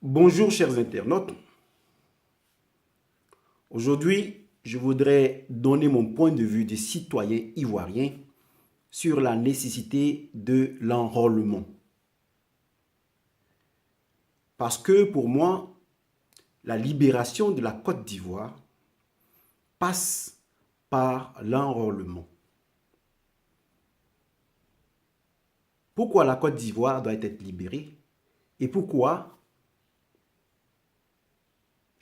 Bonjour chers internautes. Aujourd'hui, je voudrais donner mon point de vue de citoyen ivoirien sur la nécessité de l'enrôlement. Parce que pour moi, la libération de la Côte d'Ivoire passe par l'enrôlement. Pourquoi la Côte d'Ivoire doit être libérée et pourquoi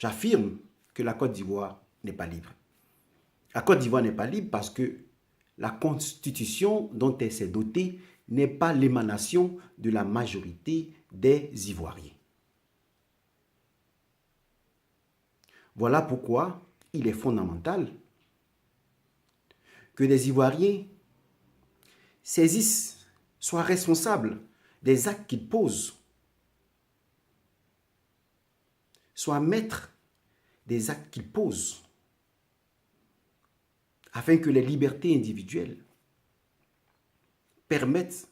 j'affirme que la Côte d'Ivoire n'est pas libre. La Côte d'Ivoire n'est pas libre parce que la constitution dont elle s'est dotée n'est pas l'émanation de la majorité des Ivoiriens. Voilà pourquoi il est fondamental que les Ivoiriens saisissent, soient responsables des actes qu'ils posent, soient maîtres des actes qu'ils posent, afin que les libertés individuelles permettent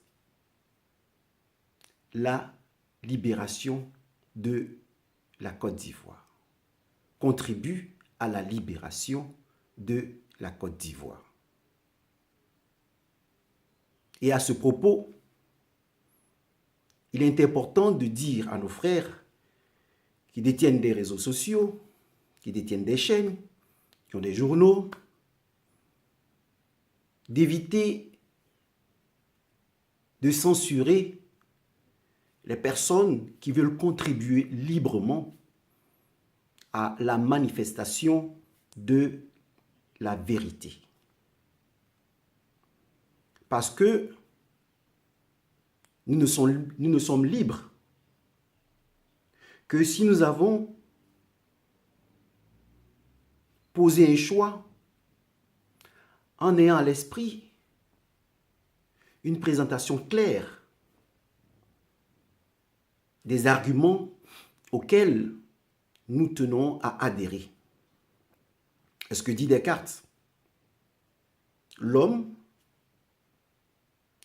la libération de la Côte d'Ivoire, contribuent à la libération de la Côte d'Ivoire. Et à ce propos, il est important de dire à nos frères qui détiennent des réseaux sociaux, qui détiennent des chaînes, qui ont des journaux, d'éviter de censurer les personnes qui veulent contribuer librement à la manifestation de la vérité. Parce que nous ne sommes libres que si nous avons posé un choix en ayant à l'esprit une présentation claire des arguments auxquels nous tenons à adhérer. est Ce que dit Descartes, l'homme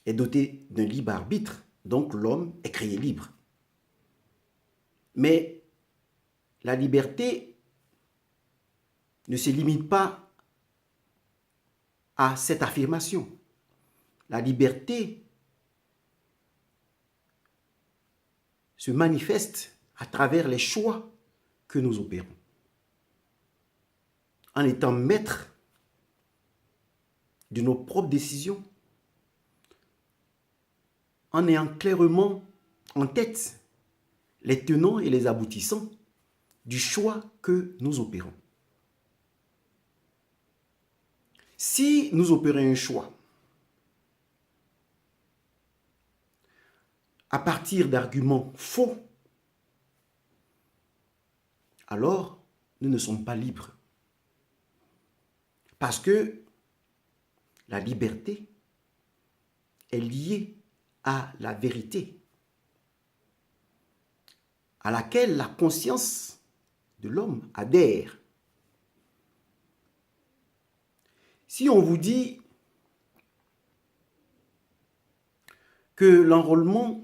est doté d'un libre arbitre, donc l'homme est créé libre. Mais la liberté ne se limite pas à cette affirmation. La liberté se manifeste à travers les choix que nous opérons. En étant maître de nos propres décisions, en ayant clairement en tête les tenants et les aboutissants du choix que nous opérons. Si nous opérons un choix à partir d'arguments faux, alors nous ne sommes pas libres. Parce que la liberté est liée à la vérité, à laquelle la conscience de l'homme adhère. Si on vous dit que l'enrôlement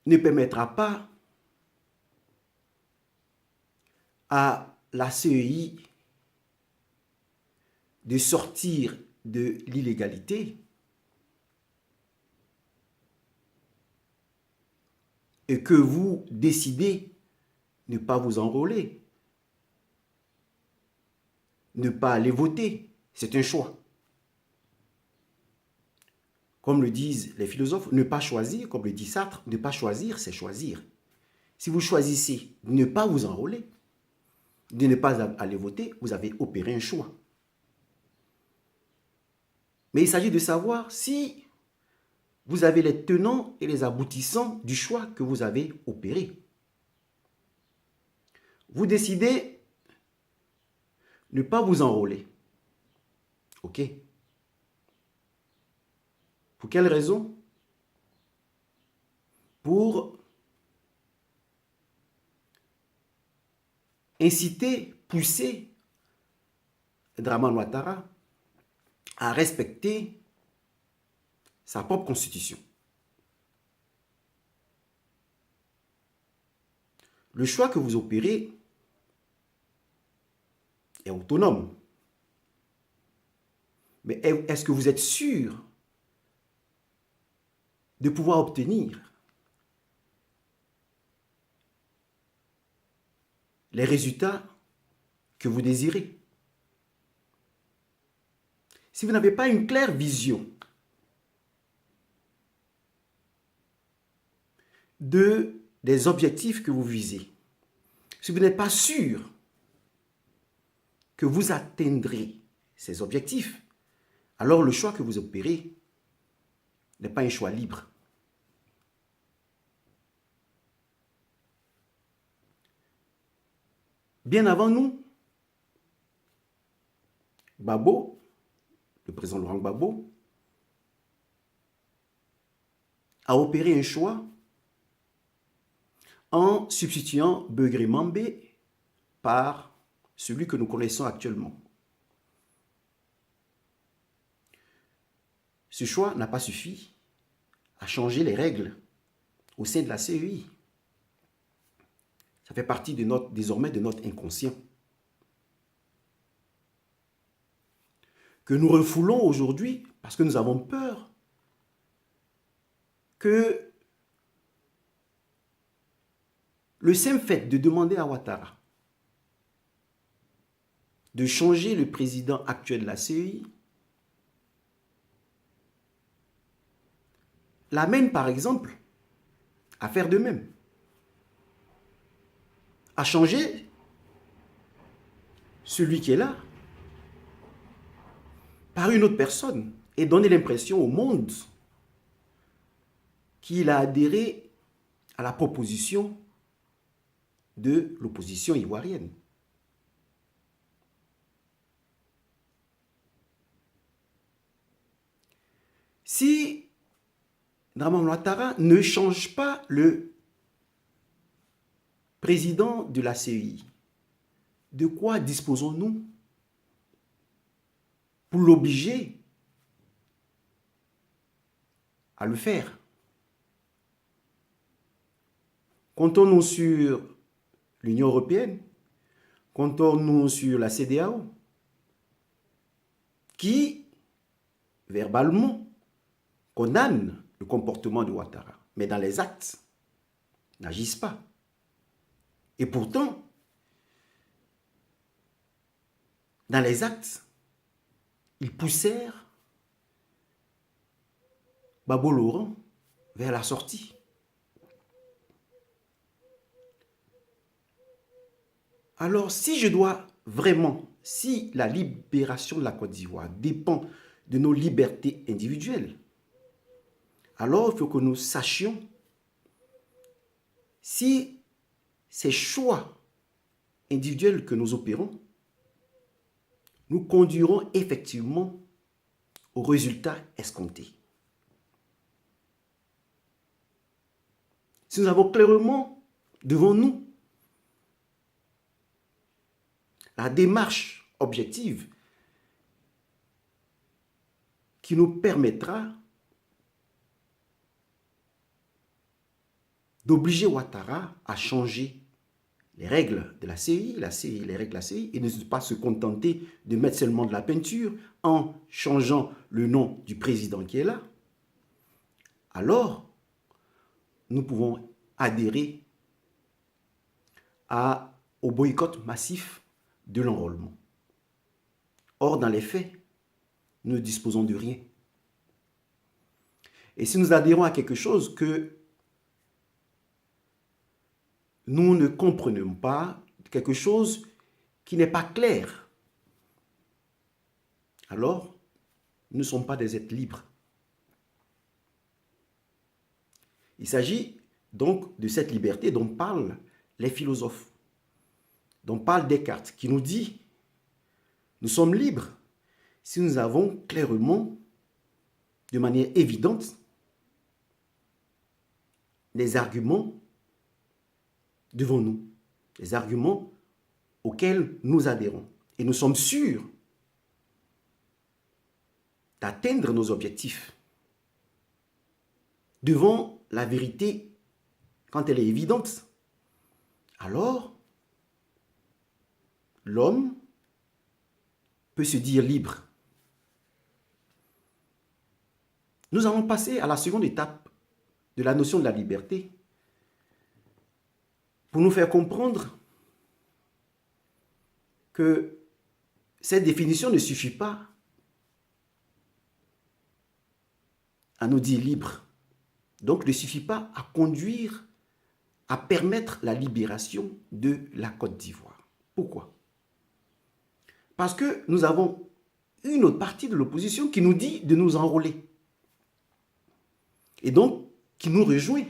ne permettra pas à la CEI de sortir de l'illégalité et que vous décidez de ne pas vous enrôler, ne pas aller voter, c'est un choix. Comme le disent les philosophes, ne pas choisir, comme le dit Sartre, ne pas choisir, c'est choisir. Si vous choisissez de ne pas vous enrôler, de ne pas aller voter, vous avez opéré un choix. Mais il s'agit de savoir si vous avez les tenants et les aboutissants du choix que vous avez opéré. Vous décidez de ne pas vous enrôler. OK? Pour quelle raison? Pour inciter, pousser Dramane Ouattara à respecter sa propre constitution. le choix que vous opérez est autonome. Mais est-ce que vous êtes sûr de pouvoir obtenir les résultats que vous désirez? Si vous n'avez pas une claire vision des objectifs que vous visez, si vous n'êtes pas sûr que vous atteindrez ces objectifs, alors le choix que vous opérez n'est pas un choix libre. Bien avant nous, Gbagbo, le président Laurent Gbagbo, a opéré un choix en substituant Begré Mambé par celui que nous connaissons actuellement. Ce choix n'a pas suffi à changer les règles au sein de la CEI. Ça fait partie désormais de notre inconscient. Que nous refoulons aujourd'hui parce que nous avons peur que le simple fait de demander à Ouattara de changer le président actuel de la CEI l'amène par exemple à faire de même, à changer celui qui est là par une autre personne et donner l'impression au monde qu'il a adhéré à la proposition de l'opposition ivoirienne. Si Dramane Ouattara ne change pas le président de la CEI, de quoi disposons-nous pour l'obliger à le faire? Comptons-nous sur l'Union européenne? Comptons-nous sur la CEDEAO qui, verbalement, condamne le comportement de Ouattara, mais dans les actes, n'agissent pas. Et pourtant, dans les actes, ils poussèrent Gbagbo Laurent vers la sortie. Alors, si je dois vraiment, si la libération de la Côte d'Ivoire dépend de nos libertés individuelles, alors il faut que nous sachions si ces choix individuels que nous opérons nous conduiront effectivement au résultat escompté. Si nous avons clairement devant nous la démarche objective qui nous permettra d'obliger Ouattara à changer les règles de la CEI, les règles de la CEI, et ne pas se contenter de mettre seulement de la peinture en changeant le nom du président qui est là, alors nous pouvons adhérer au boycott massif de l'enrôlement. Or, dans les faits, nous ne disposons de rien. Et si nous adhérons à quelque chose que nous ne comprenons pas, quelque chose qui n'est pas clair, alors nous ne sommes pas des êtres libres. Il s'agit donc de cette liberté dont parlent les philosophes, dont parle Descartes, qui nous dit nous sommes libres si nous avons clairement, de manière évidente, les arguments devant nous, les arguments auxquels nous adhérons. Et nous sommes sûrs d'atteindre nos objectifs devant la vérité quand elle est évidente alors l'homme peut se dire libre. Nous allons passer à la seconde étape de la notion de la liberté pour nous faire comprendre que cette définition ne suffit pas à nous dire libre. Donc, ne suffit pas à conduire, à permettre la libération de la Côte d'Ivoire. Pourquoi? Parce que nous avons une autre partie de l'opposition qui nous dit de nous enrôler. Et donc, qui nous rejoint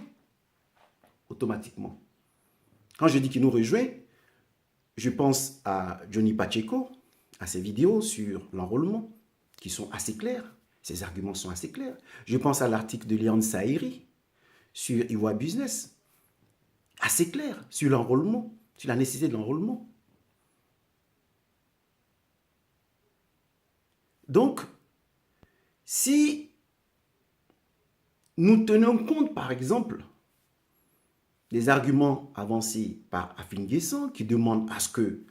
automatiquement. Quand je dis qu'il nous rejoint, je pense à Johnny Pacheco, à ses vidéos sur l'enrôlement, qui sont assez clairs. Ses arguments sont assez clairs. Je pense à l'article de Léon Saïri sur Ivoire Business, assez clair sur l'enrôlement, sur la nécessité de l'enrôlement. Donc, si nous tenons compte, par exemple, des arguments avancés par Afin Guessan qui demandent à ce que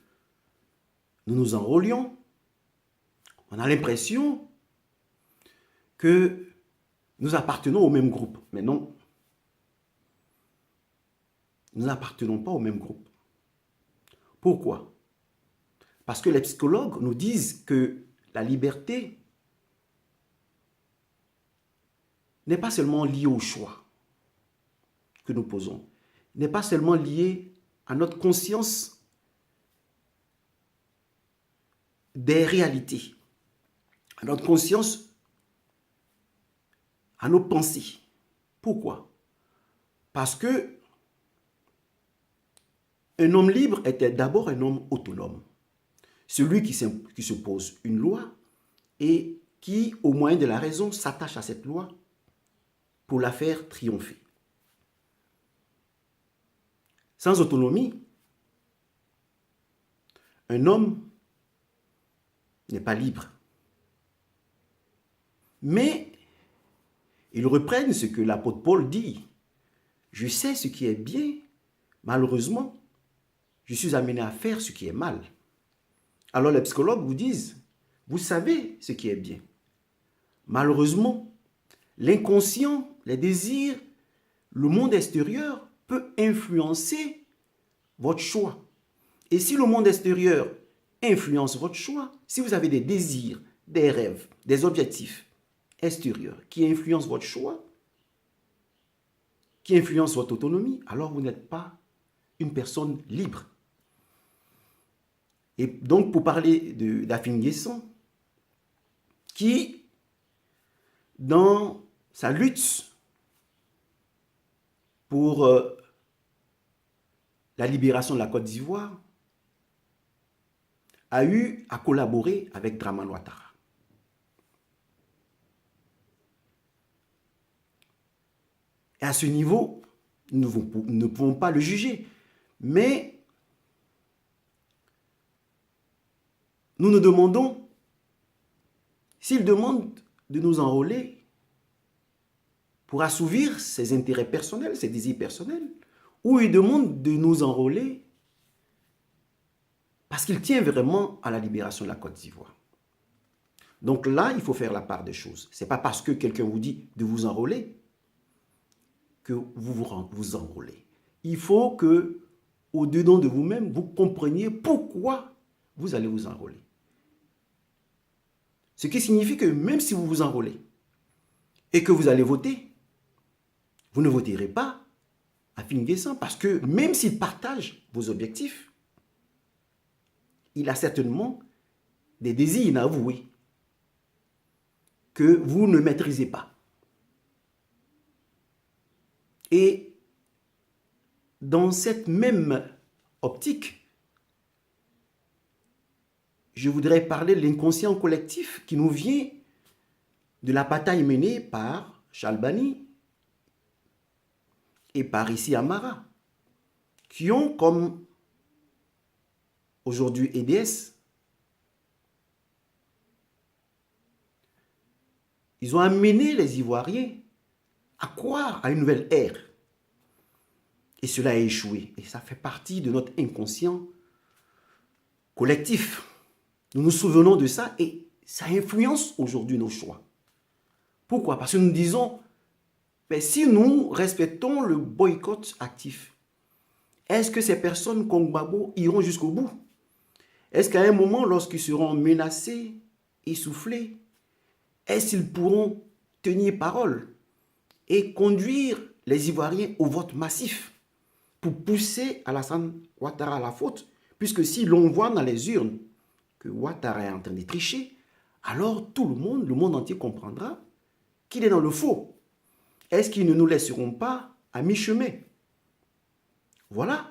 nous nous enrôlions, on a l'impression que nous appartenons au même groupe. Mais non, nous n'appartenons pas au même groupe. Pourquoi? Parce que les psychologues nous disent que la liberté n'est pas seulement liée au choix que nous posons, n'est pas seulement liée à notre conscience des réalités, à notre conscience, à nos pensées. Pourquoi? Parce que un homme libre était d'abord un homme autonome. Celui qui se pose une loi et qui, au moyen de la raison, s'attache à cette loi pour la faire triompher. Sans autonomie, un homme n'est pas libre. Mais ils reprennent ce que l'apôtre Paul dit. Je sais ce qui est bien, malheureusement, je suis amené à faire ce qui est mal. Alors les psychologues vous disent, vous savez ce qui est bien. Malheureusement, l'inconscient, les désirs, le monde extérieur peut influencer votre choix. Et si le monde extérieur influence votre choix, si vous avez des désirs, des rêves, des objectifs extérieurs qui influencent votre choix, qui influencent votre autonomie, alors vous n'êtes pas une personne libre. Et donc, pour parler d'Afin Guessan, qui, dans sa lutte pour la libération de la Côte d'Ivoire, a eu à collaborer avec Dramane Ouattara. Et à ce niveau, nous ne pouvons pas le juger. Mais nous nous demandons s'il demande de nous enrôler pour assouvir ses intérêts personnels, ses désirs personnels, ou il demande de nous enrôler parce qu'il tient vraiment à la libération de la Côte d'Ivoire. Donc là, il faut faire la part des choses. Ce n'est pas parce que quelqu'un vous dit de vous enrôler que vous enrôlez. Il faut que, au-dedans de vous-même, vous compreniez pourquoi vous allez vous enrôler. Ce qui signifie que même si vous vous enrôlez et que vous allez voter, vous ne voterez pas Afin Guessan parce que même s'il partage vos objectifs, il a certainement des désirs inavoués que vous ne maîtrisez pas. Et dans cette même optique, je voudrais parler de l'inconscient collectif qui nous vient de la bataille menée par Chalbani et par Issi Amara, qui ont comme aujourd'hui EDS, ils ont amené les Ivoiriens à croire à une nouvelle ère. Et cela a échoué. Et ça fait partie de notre inconscient collectif. Nous nous souvenons de ça et ça influence aujourd'hui nos choix. Pourquoi? Parce que nous disons, mais si nous respectons le boycott actif, est-ce que ces personnes comme Gbagbo iront jusqu'au bout? Est-ce qu'à un moment, lorsqu'ils seront menacés, essoufflés, est-ce qu'ils pourront tenir parole et conduire les Ivoiriens au vote massif pour pousser Alassane Ouattara à la faute? Puisque si l'on voit dans les urnes que Ouattara est en train de tricher, alors tout le monde entier comprendra qu'il est dans le faux. Est-ce qu'ils ne nous laisseront pas à mi-chemin? Voilà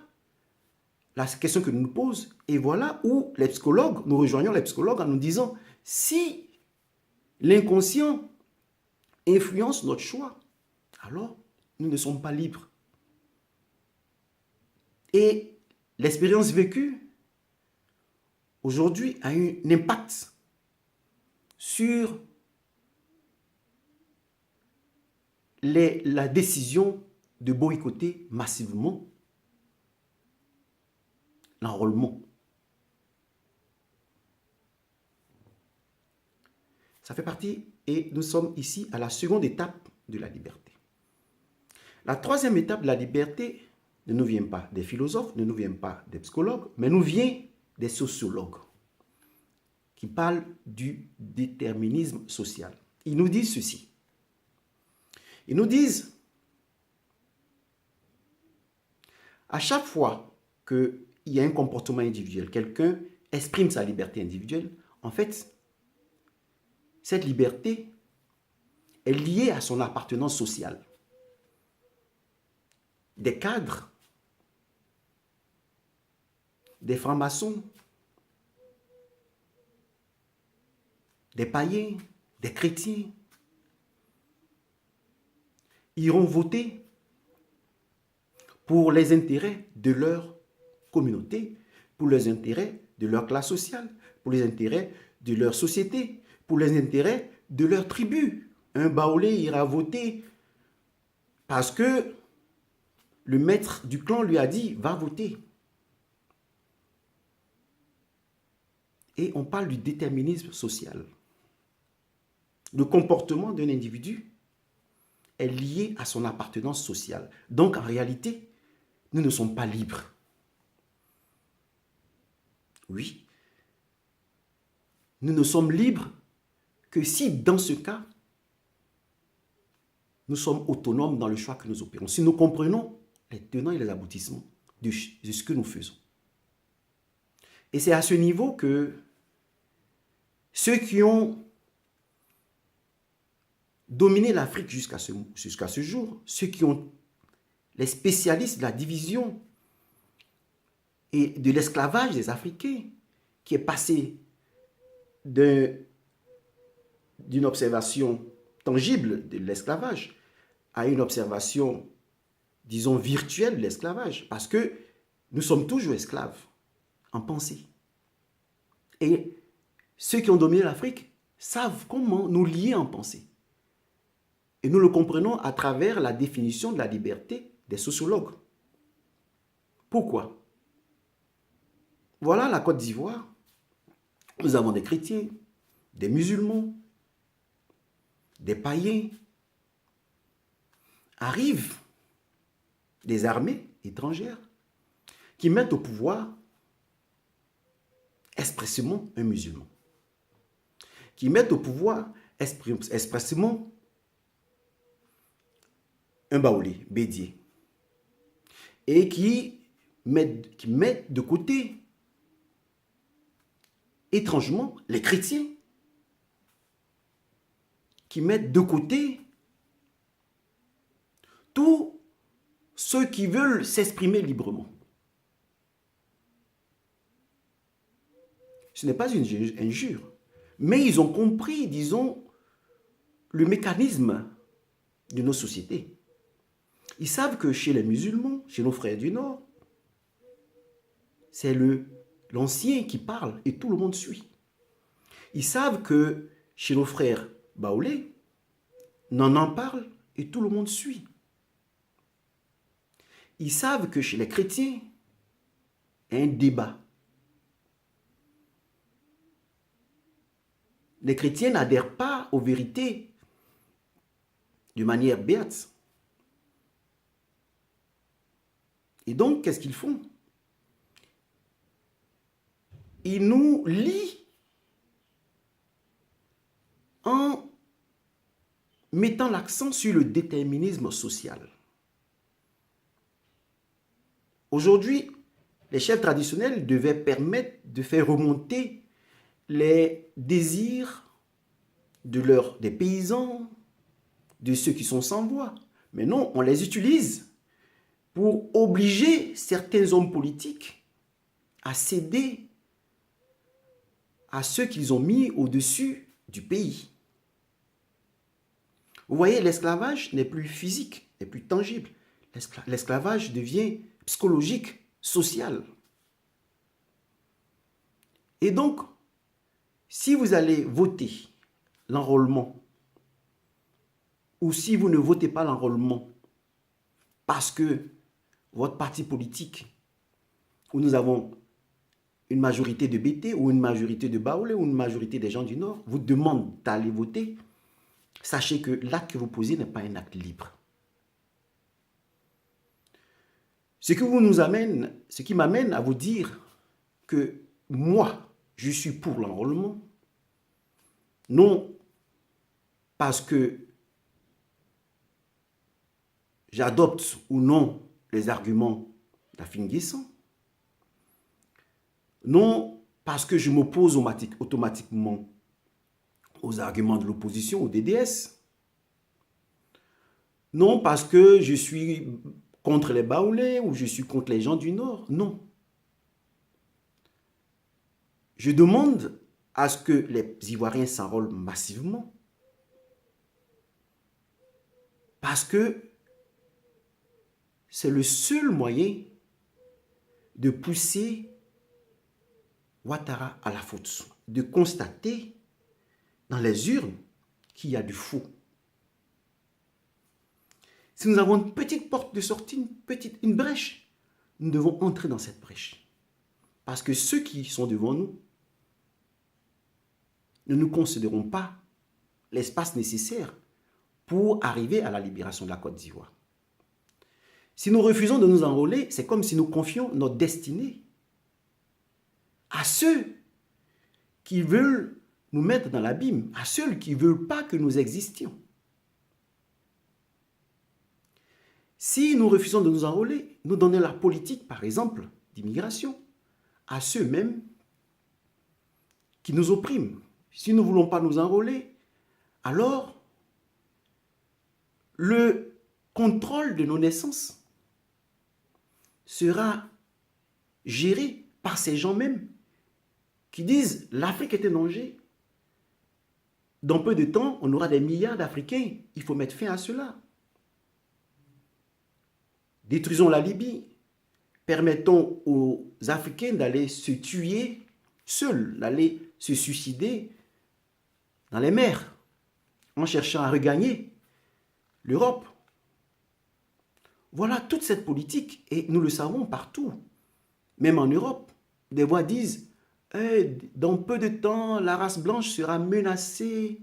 la question que nous nous posons. Et voilà où les psychologues, nous rejoignons les psychologues en nous disant, si l'inconscient influence notre choix, alors nous ne sommes pas libres. Et l'expérience vécue aujourd'hui a un impact sur la décision de boycotter massivement l'enrôlement. Ça fait partie, et nous sommes ici à la seconde étape de la liberté. La troisième étape de la liberté ne nous vient pas des philosophes, ne nous vient pas des psychologues, mais nous vient des sociologues qui parlent du déterminisme social. Ils nous disent ceci. Ils nous disent, à chaque fois qu'il y a un comportement individuel, quelqu'un exprime sa liberté individuelle, en fait, cette liberté est liée à son appartenance sociale. Des cadres, des francs-maçons, des païens, des chrétiens, iront voter pour les intérêts de leur communauté, pour les intérêts de leur classe sociale, pour les intérêts de leur société, pour les intérêts de leur tribu. Un Baoulé ira voter parce que le maître du clan lui a dit « va voter ». Et on parle du déterminisme social. Le comportement d'un individu est lié à son appartenance sociale. Donc, en réalité, nous ne sommes pas libres. Oui. Nous ne sommes libres que si, dans ce cas, nous sommes autonomes dans le choix que nous opérons. Si nous comprenons les tenants et les aboutissements de ce que nous faisons. Et c'est à ce niveau que ceux qui ont dominé l'Afrique jusqu'à ce jour, ceux qui ont les spécialistes de la division et de l'esclavage des Africains, qui est passé d'une observation tangible de l'esclavage à une observation, disons, virtuelle de l'esclavage, parce que nous sommes toujours esclaves en pensée. Et ceux qui ont dominé l'Afrique savent comment nous lier en pensée. Et nous le comprenons à travers la définition de la liberté des sociologues. Pourquoi? Voilà la Côte d'Ivoire. Nous avons des chrétiens, des musulmans, des païens. Arrivent des armées étrangères qui mettent au pouvoir expressément un musulman, qui mettent au pouvoir expressément un Baoulé, Bédié, et qui mettent de côté étrangement les chrétiens, qui mettent de côté tous ceux qui veulent s'exprimer librement. Ce n'est pas une injure, mais ils ont compris, disons, le mécanisme de nos sociétés. Ils savent que chez les musulmans, chez nos frères du Nord, c'est l'ancien qui parle et tout le monde suit. Ils savent que chez nos frères Baoulé, Nanan parle et tout le monde suit. ils savent que chez les chrétiens, il y a un débat. Les chrétiens n'adhèrent pas aux vérités de manière béate. Et donc, qu'est-ce qu'ils font? Ils nous lient en mettant l'accent sur le déterminisme social. Aujourd'hui, les chefs traditionnels devaient permettre de faire remonter les désirs des paysans, de ceux qui sont sans voix. Mais non, on les utilise pour obliger certains hommes politiques à céder à ceux qu'ils ont mis au-dessus du pays. Vous voyez, l'esclavage n'est plus physique, n'est plus tangible. L'esclavage devient psychologique, social. Et donc, si vous allez voter l'enrôlement, ou si vous ne votez pas l'enrôlement, parce que votre parti politique, où nous avons une majorité de BT, ou une majorité de Baoulé, ou une majorité des gens du Nord, vous demande d'aller voter, sachez que l'acte que vous posez n'est pas un acte libre. Ce qui m'amène à vous dire que moi, je suis pour l'enrôlement, non parce que j'adopte ou non les arguments d'Afin Guessan, non parce que je m'oppose automatiquement aux arguments de l'opposition, au DDS, non parce que je suis contre les Baoulés ou je suis contre les gens du Nord, non. Je demande à ce que les Ivoiriens s'enrôlent massivement parce que c'est le seul moyen de pousser Ouattara à la faute, de constater dans les urnes qu'il y a du faux. Si nous avons une petite porte de sortie, une brèche, nous devons entrer dans cette brèche. Parce que ceux qui sont devant nous ne nous concéderont pas l'espace nécessaire pour arriver à la libération de la Côte d'Ivoire. Si nous refusons de nous enrôler, c'est comme si nous confions notre destinée à ceux qui veulent nous mettre dans l'abîme, à ceux qui ne veulent pas que nous existions. Si nous refusons de nous enrôler, nous donnons la politique, par exemple, d'immigration à ceux-mêmes qui nous oppriment. Si nous ne voulons pas nous enrôler, alors le contrôle de nos naissances sera géré par ces gens-mêmes qui disent l'Afrique est un danger. Dans peu de temps, on aura des milliards d'Africains. Il faut mettre fin à cela. Détruisons la Libye. Permettons aux Africains d'aller se tuer seuls, d'aller se suicider dans les mers en cherchant à regagner l'Europe. Voilà toute cette politique et nous le savons partout, même en Europe. Des voix disent dans peu de temps, la race blanche sera menacée.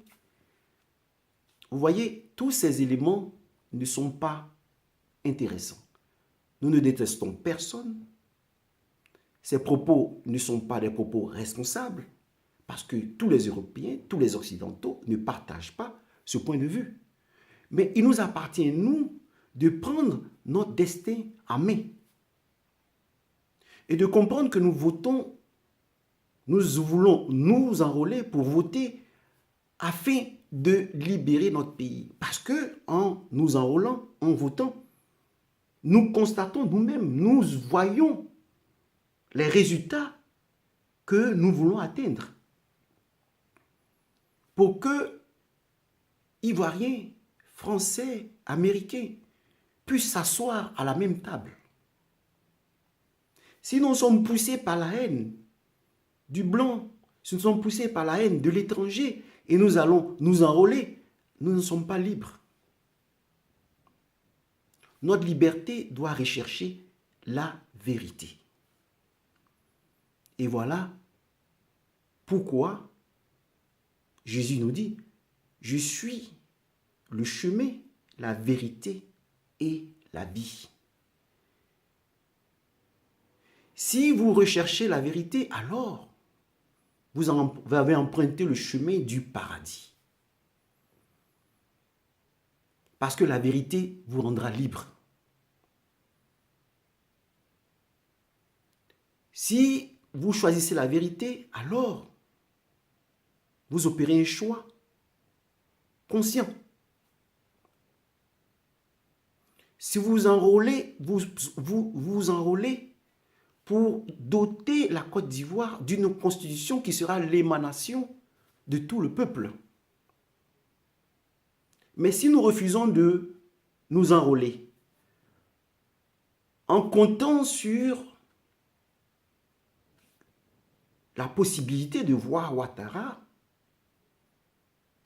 Vous voyez, tous ces éléments ne sont pas intéressants. Nous ne détestons personne. Ces propos ne sont pas des propos responsables parce que tous les Européens, tous les Occidentaux ne partagent pas ce point de vue. Mais il nous appartient, nous, de prendre notre destin en main et de comprendre que nous votons, nous voulons nous enrôler pour voter afin de libérer notre pays. Parce que en nous enrôlant, en votant, nous constatons nous-mêmes, nous voyons les résultats que nous voulons atteindre. Pour que Ivoiriens, Français, Américains puissent s'asseoir à la même table. Si nous sommes poussés par la haine du blanc, si nous sommes poussés par la haine de l'étranger et nous allons nous enrôler, nous ne sommes pas libres. Notre liberté doit rechercher la vérité. Et voilà pourquoi Jésus nous dit, je suis le chemin, la vérité et la vie. Si vous recherchez la vérité, alors vous avez emprunté le chemin du paradis. Parce que la vérité vous rendra libre. Si vous choisissez la vérité, alors vous opérez un choix conscient. Si vous enrôlez, vous enrôlez pour doter la Côte d'Ivoire d'une constitution qui sera l'émanation de tout le peuple. Mais si nous refusons de nous enrôler en comptant sur la possibilité de voir Ouattara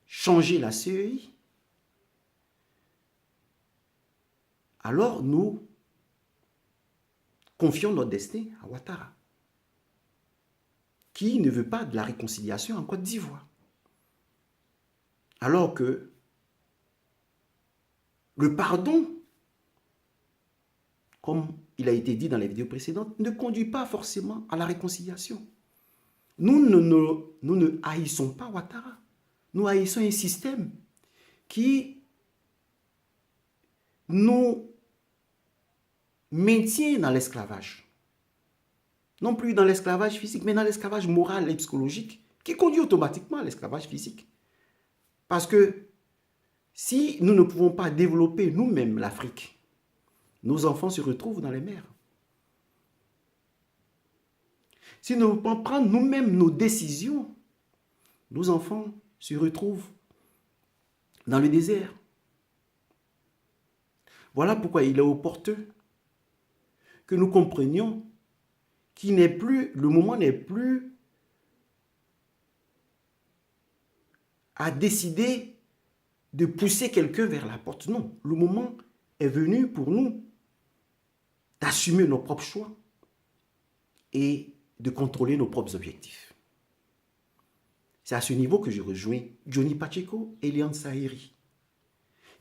changer la CEI, alors nous confions notre destin à Ouattara, qui ne veut pas de la réconciliation en Côte d'Ivoire. Alors que le pardon, comme il a été dit dans les vidéos précédentes, ne conduit pas forcément à la réconciliation. Nous ne haïssons pas Ouattara. Nous haïssons un système qui nous maintient dans l'esclavage. Non plus dans l'esclavage physique, mais dans l'esclavage moral et psychologique, qui conduit automatiquement à l'esclavage physique. Parce que si nous ne pouvons pas développer nous-mêmes l'Afrique, nos enfants se retrouvent dans les mers. Si nous ne pouvons pas prendre nous-mêmes nos décisions, nos enfants se retrouvent dans le désert. Voilà pourquoi il est opportun que nous comprenions le moment n'est plus à décider de pousser quelqu'un vers la porte. Non, le moment est venu pour nous d'assumer nos propres choix et de contrôler nos propres objectifs. C'est à ce niveau que je rejoins Johnny Pacheco et Léon Sahiri.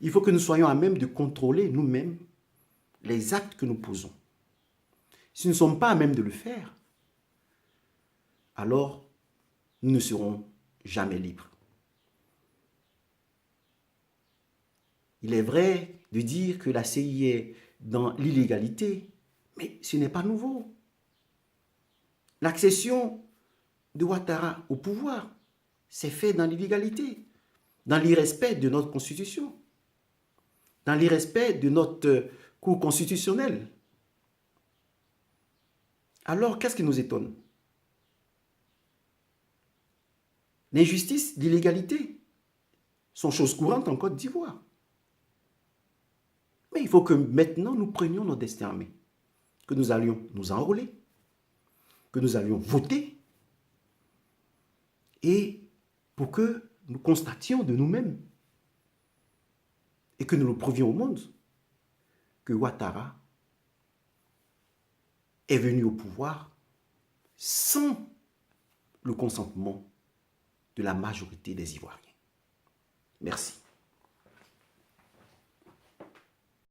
Il faut que nous soyons à même de contrôler nous-mêmes les actes que nous posons. Si nous ne sommes pas à même de le faire, alors nous ne serons jamais libres. Il est vrai de dire que la CEI est dans l'illégalité, mais ce n'est pas nouveau. L'accession de Ouattara au pouvoir s'est faite dans l'illégalité, dans l'irrespect de notre constitution, dans l'irrespect de notre cour constitutionnelle. Alors, qu'est-ce qui nous étonne? L'injustice, l'illégalité sont choses courantes en Côte d'Ivoire. Mais il faut que maintenant nous prenions notre destin en main, que nous allions nous enrôler, que nous allions voter, et pour que nous constations de nous-mêmes et que nous le prouvions au monde que Ouattara est venu au pouvoir sans le consentement de la majorité des Ivoiriens. Merci.